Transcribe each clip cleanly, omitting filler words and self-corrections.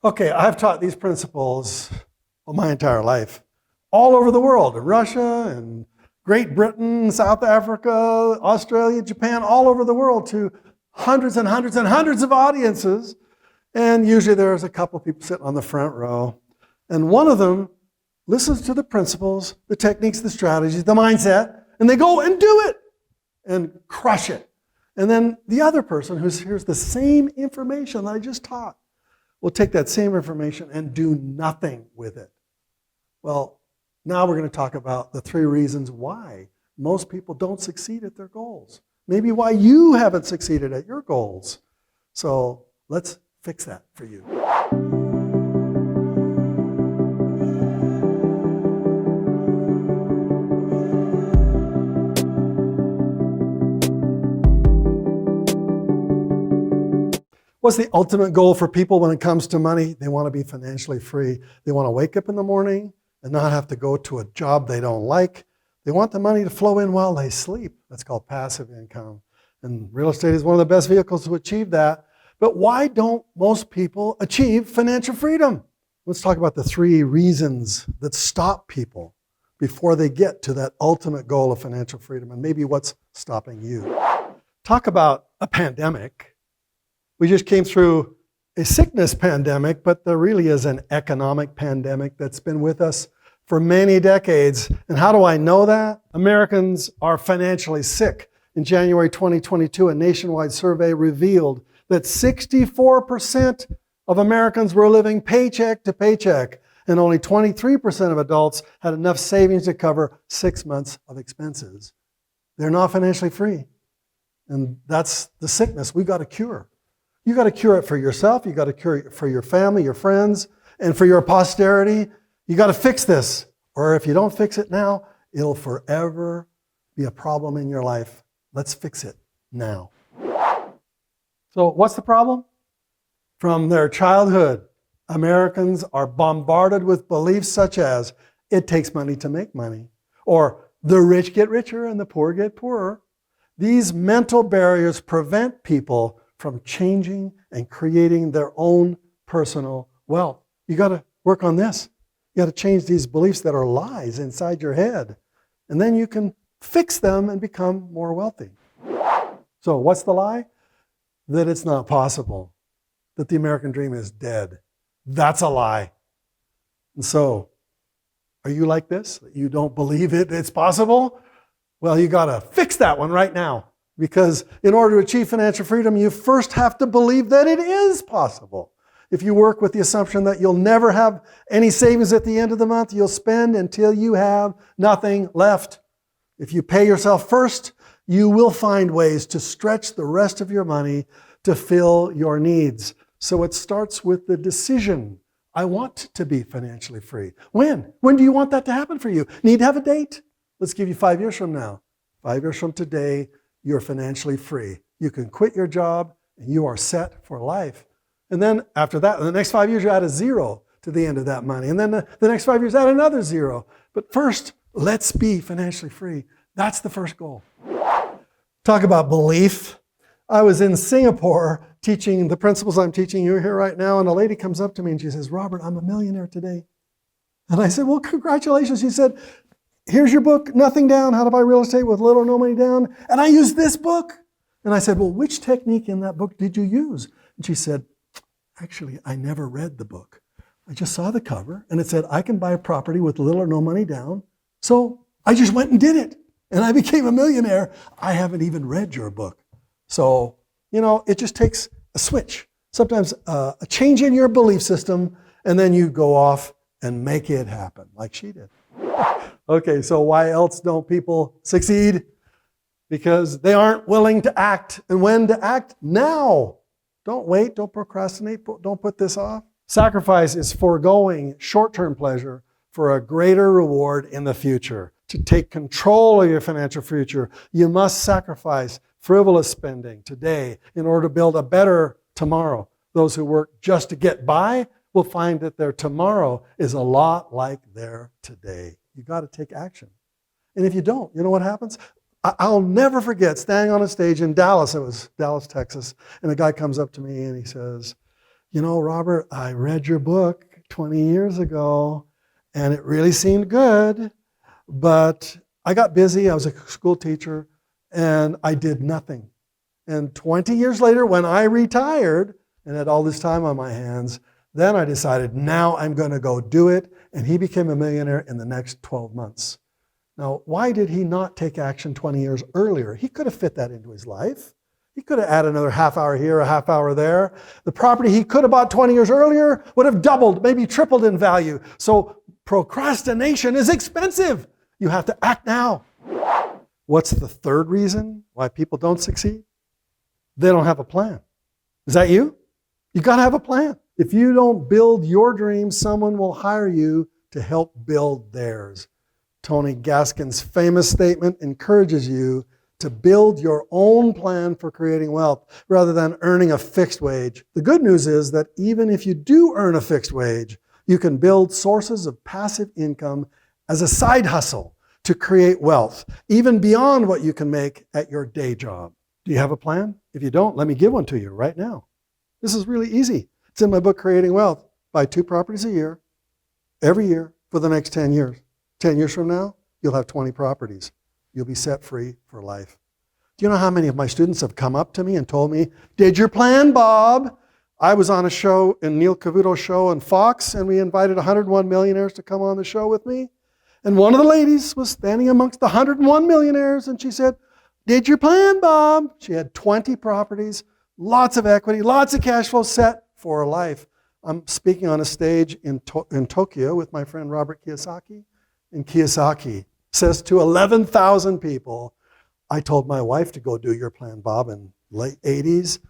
Okay, I've taught these principles my entire life, all over the world, in Russia and Great Britain, South Africa, Australia, Japan, all over the world to hundreds and hundreds and hundreds of audiences. And usually there's a couple people sitting on the front row. And one of them listens to the principles, the techniques, the strategies, the mindset, and they go and do it and crush it. And then the other person who hears the same information that I just taught will take that same information and do nothing with it. Well, now we're going to talk about the 3 reasons why most people don't succeed at their goals. Maybe why you haven't succeeded at your goals. So let's fix that for you. What's the ultimate goal for people when it comes to money? They want to be financially free. They want to wake up in the morning and not have to go to a job they don't like. They want the money to flow in while they sleep. That's called passive income. And real estate is one of the best vehicles to achieve that. But why don't most people achieve financial freedom? Let's talk about the 3 reasons that stop people before they get to that ultimate goal of financial freedom, and maybe what's stopping you. Talk about a pandemic. We just came through a sickness pandemic, but there really is an economic pandemic that's been with us for many decades. And how do I know that? Americans are financially sick. In January 2022, a nationwide survey revealed that 64% of Americans were living paycheck to paycheck, and only 23% of adults had enough savings to cover 6 months of expenses. They're not financially free. And that's the sickness we've got to cure. You got to cure it for yourself. You got to cure it for your family, your friends, and for your posterity. You got to fix this. Or if you don't fix it now, it'll forever be a problem in your life. Let's fix it now. So what's the problem? From their childhood, Americans are bombarded with beliefs such as, it takes money to make money, or the rich get richer and the poor get poorer. These mental barriers prevent people from changing and creating their own personal wealth. You got to work on this. You got to change these beliefs that are lies inside your head. And then you can fix them and become more wealthy. So what's the lie? That it's not possible. That the American dream is dead. That's a lie. And so, are you like this? You don't believe it's possible? Well, you got to fix that one right now. Because in order to achieve financial freedom, you first have to believe that it is possible. If you work with the assumption that you'll never have any savings at the end of the month, you'll spend until you have nothing left. If you pay yourself first, you will find ways to stretch the rest of your money to fill your needs. So it starts with the decision. I want to be financially free. When? When do you want that to happen for you? Need to have a date? Let's give you 5 years from now. 5 years from today, you're financially free. You can quit your job and you are set for life. And then after that, in the next 5 years, you add a 0 to the end of that money. And then the next 5 years, add another 0. But first, let's be financially free. That's the first goal. Talk about belief. I was in Singapore teaching the principles I'm teaching you here right now, and a lady comes up to me and she says, Robert, I'm a millionaire today. And I said, well, congratulations. She said, here's your book, Nothing Down, How to Buy Real Estate with Little or No Money Down. And I used this book. And I said, well, which technique in that book did you use? And she said, actually, I never read the book. I just saw the cover and it said, I can buy a property with little or no money down. So I just went and did it. And I became a millionaire. I haven't even read your book. So, it just takes a switch. Sometimes a change in your belief system, and then you go off and make it happen like she did. Okay, so why else don't people succeed? Because they aren't willing to act. And when to act? Now. Don't wait, don't procrastinate, don't put this off. Sacrifice is foregoing short-term pleasure for a greater reward in the future. To take control of your financial future, you must sacrifice frivolous spending today in order to build a better tomorrow. Those who work just to get by will find that their tomorrow is a lot like their today. You got to take action. And if you don't, you know what happens? I'll never forget standing on a stage in Dallas. It was Dallas, Texas. And a guy comes up to me and he says, you know, Robert, I read your book 20 years ago, and it really seemed good, but I got busy. I was a school teacher, and I did nothing. And 20 years later, when I retired and had all this time on my hands, then I decided, now I'm going to go do it. And he became a millionaire in the next 12 months. Now, why did he not take action 20 years earlier? He could have fit that into his life. He could have added another half hour here, a half hour there. The property he could have bought 20 years earlier would have doubled, maybe tripled in value. So procrastination is expensive. You have to act now. What's the third reason why people don't succeed? They don't have a plan. Is that you? You got to have a plan. If you don't build your dreams, someone will hire you to help build theirs. Tony Gaskin's famous statement encourages you to build your own plan for creating wealth rather than earning a fixed wage. The good news is that even if you do earn a fixed wage, you can build sources of passive income as a side hustle to create wealth, even beyond what you can make at your day job. Do you have a plan? If you don't, let me give one to you right now. This is really easy. It's in my book, Creating Wealth. Buy 2 properties a year, every year for the next 10 years. 10 years from now, you'll have 20 properties. You'll be set free for life. Do you know how many of my students have come up to me and told me, did your plan, Bob? I was on a show, in Neil Cavuto's show on Fox, and we invited 101 millionaires to come on the show with me. And one of the ladies was standing amongst the 101 millionaires, and she said, did your plan, Bob? She had 20 properties, lots of equity, lots of cash flow set for life. I'm speaking on a stage in Tokyo with my friend Robert Kiyosaki, and Kiyosaki says to 11,000 people, I told my wife to go do your plan, Bob, in late 80s.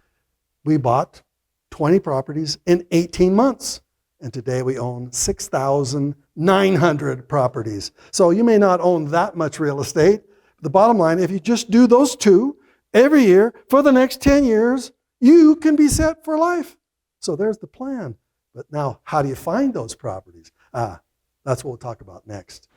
We bought 20 properties in 18 months. And today we own 6,900 properties. So you may not own that much real estate. The bottom line, if you just do those 2 every year for the next 10 years, you can be set for life. So there's the plan. But now, how do you find those properties? That's what we'll talk about next.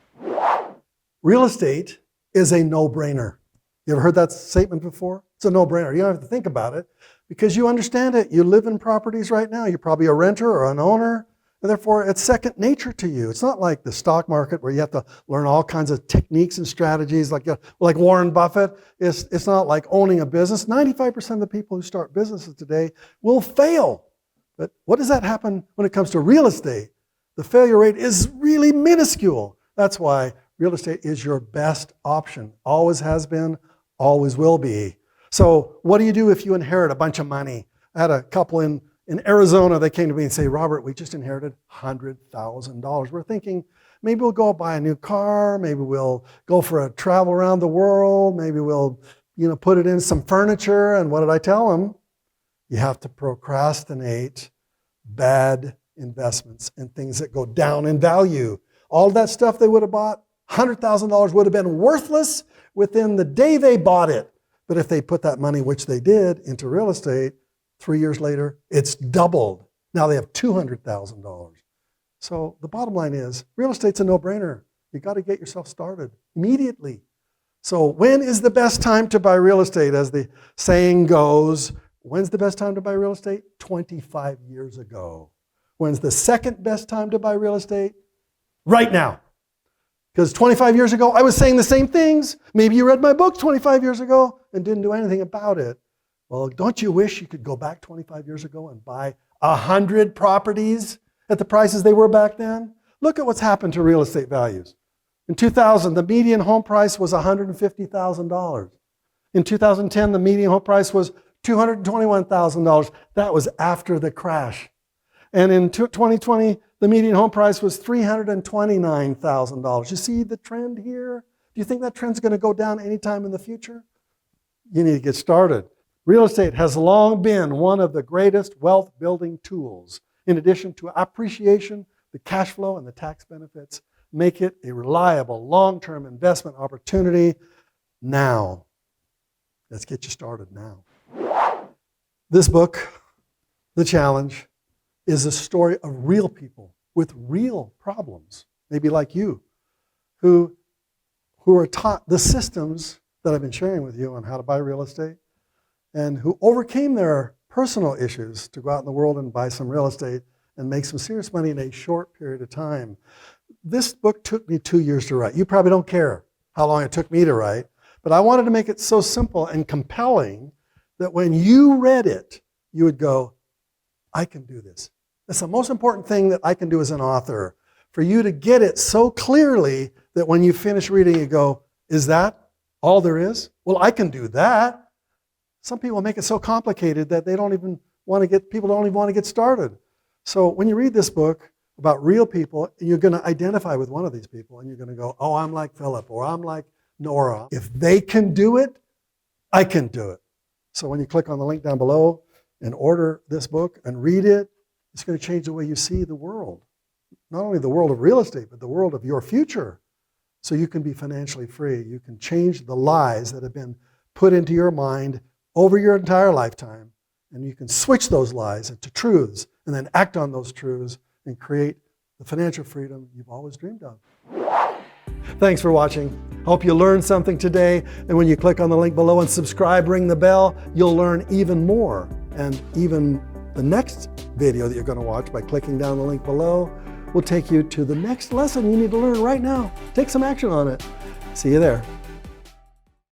Real estate is a no-brainer. You ever heard that statement before? It's a no-brainer. You don't have to think about it because you understand it. You live in properties right now. You're probably a renter or an owner, and therefore it's second nature to you. It's not like the stock market where you have to learn all kinds of techniques and strategies like Warren Buffett. It's not like owning a business. 95% of the people who start businesses today will fail. But what does that happen when it comes to real estate? The failure rate is really minuscule. That's why real estate is your best option. Always has been, always will be. So what do you do if you inherit a bunch of money? I had a couple in Arizona, they came to me and say, Robert, we just inherited $100,000. We're thinking, maybe we'll go buy a new car, maybe we'll go for a travel around the world, maybe we'll put it in some furniture. And what did I tell them? You have to procrastinate bad investments and things that go down in value. All that stuff they would have bought, $100,000 would have been worthless within the day they bought it. But if they put that money, which they did, into real estate, 3 years later, it's doubled. Now they have $200,000. So the bottom line is, real estate's a no-brainer. You got to get yourself started immediately. So when is the best time to buy real estate? As the saying goes, when's the best time to buy real estate? 25 years ago. When's the second best time to buy real estate? Right now. Because 25 years ago, I was saying the same things. Maybe you read my book 25 years ago and didn't do anything about it. Well, don't you wish you could go back 25 years ago and buy 100 properties at the prices they were back then? Look at what's happened to real estate values. In 2000, the median home price was $150,000. In 2010, the median home price was $221,000. That was after the crash. And in 2020, the median home price was $329,000. You see the trend here? Do you think that trend's going to go down anytime in the future? You need to get started. Real estate has long been one of the greatest wealth-building tools. In addition to appreciation, the cash flow, and the tax benefits, make it a reliable long-term investment opportunity now. Let's get you started now. This book, The Challenge, is a story of real people with real problems, maybe like you, who are taught the systems that I've been sharing with you on how to buy real estate and who overcame their personal issues to go out in the world and buy some real estate and make some serious money in a short period of time. This book took me 2 years to write. You probably don't care how long it took me to write, but I wanted to make it so simple and compelling that when you read it, you would go, I can do this. That's the most important thing that I can do as an author, for you to get it so clearly that when you finish reading, you go, is that all there is? Well, I can do that. Some people make it so complicated that they don't even want to get, people don't even want to get started. So when you read this book about real people, you're going to identify with one of these people, and you're going to go, oh, I'm like Philip, or I'm like Nora. If they can do it, I can do it. So when you click on the link down below and order this book and read it, it's going to change the way you see the world. Not only the world of real estate, but the world of your future. So you can be financially free. You can change the lies that have been put into your mind over your entire lifetime, and you can switch those lies into truths and then act on those truths and create the financial freedom you've always dreamed of. Thanks for watching. Hope you learned something today. And when you click on the link below and subscribe, ring the bell, you'll learn even more. And even the next video that you're going to watch by clicking down the link below will take you to the next lesson you need to learn right now. Take some action on it. See you there.